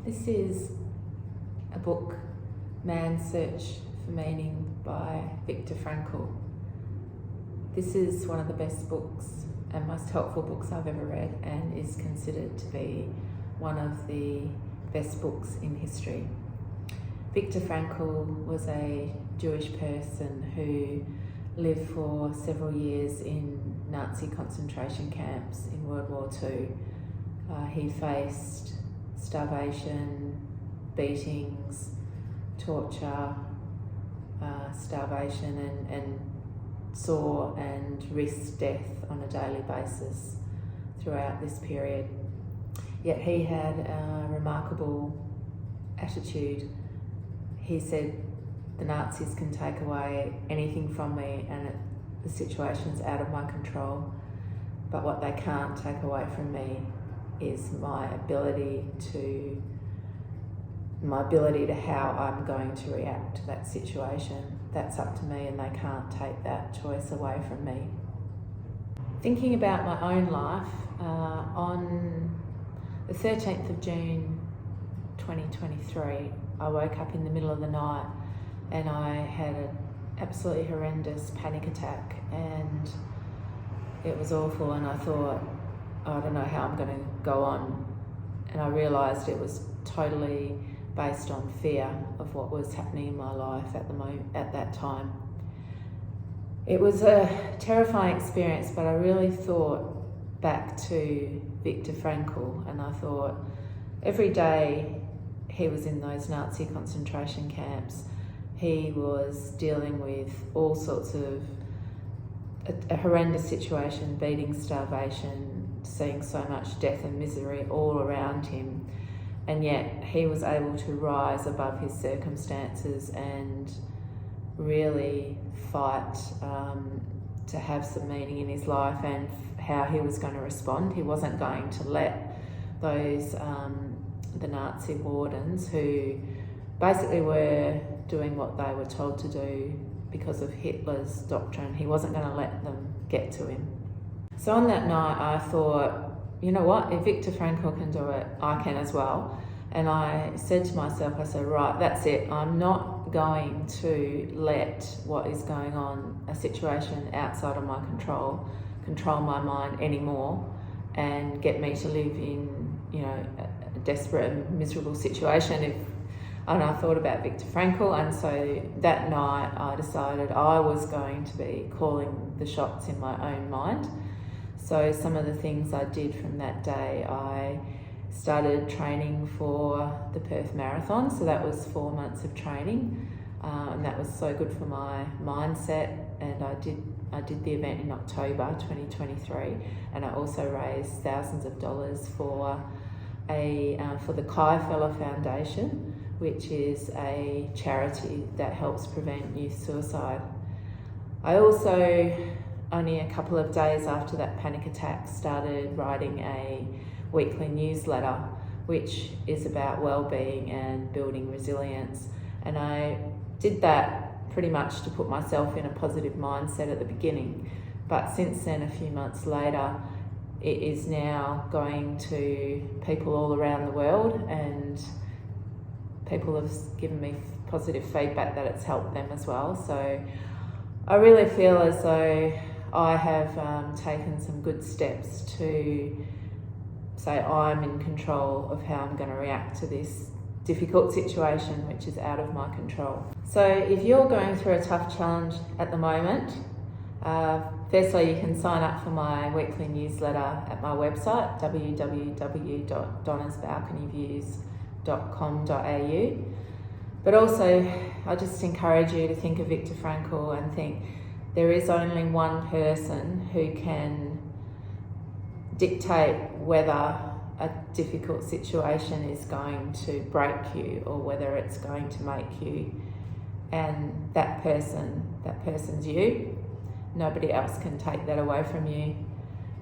This is a book, Man's Search for Meaning by Viktor Frankl. This is one of the best books and most helpful books I've ever read, and is considered to be one of the best books in history. Viktor Frankl was a Jewish person who lived for several years in Nazi concentration camps in World War II. He faced starvation, beatings, torture, starvation, and saw and risked death on a daily basis throughout this period. Yet he had a remarkable attitude. He said, "The Nazis can take away anything from me and the situation's out of my control, but what they can't take away from me is my ability to how I'm going to react to that situation. That's up to me, and they can't take that choice away from me." Thinking about my own life, on the 13th of June 2023, I woke up in the middle of the night and I had an absolutely horrendous panic attack, and it was awful, and I thought, I don't know how I'm going to go on. And I realised it was totally based on fear of what was happening in my life at that time. It was a terrifying experience, but I really thought back to Viktor Frankl, and I thought every day he was in those Nazi concentration camps, he was dealing with all sorts of a horrendous situation, beating, starvation, seeing so much death and misery all around him, and yet he was able to rise above his circumstances and really fight to have some meaning in his life and how he was going to respond. He wasn't going to let those the Nazi wardens, who basically were doing what they were told to do because of Hitler's doctrine, he wasn't going to let them get to him. So on that night I thought, you know what, if Viktor Frankl can do it, I can as well. And I said to myself, I said, right, that's it. I'm not going to let what is going on, a situation outside of my control my mind anymore and get me to live in, a desperate and miserable situation. And I thought about Viktor Frankl, and so that night I decided I was going to be calling the shots in my own mind. So some of the things I did from that day, I started training for the Perth Marathon. So that was 4 months of training, and that was so good for my mindset. And I did the event in October 2023, and I also raised thousands of dollars for the Kai Feller Foundation, which is a charity that helps prevent youth suicide. I also, only a couple of days after that panic attack, started writing a weekly newsletter, which is about well-being and building resilience. And I did that pretty much to put myself in a positive mindset at the beginning. But since then, a few months later, it is now going to people all around the world, and people have given me positive feedback that it's helped them as well. So I really feel as though I have taken some good steps to say I'm in control of how I'm going to react to this difficult situation, which is out of my control. So if you're going through a tough challenge at the moment, firstly, you can sign up for my weekly newsletter at my website, www.donnasbalconyviews.com.au. But also, I just encourage you to think of Viktor Frankl and think there is only one person who can dictate whether a difficult situation is going to break you or whether it's going to make you, and that person's you. Nobody else can take that away from you.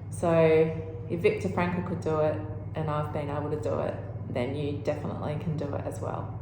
So if Viktor Frankl could do it and I've been able to do it, then you definitely can do it as well.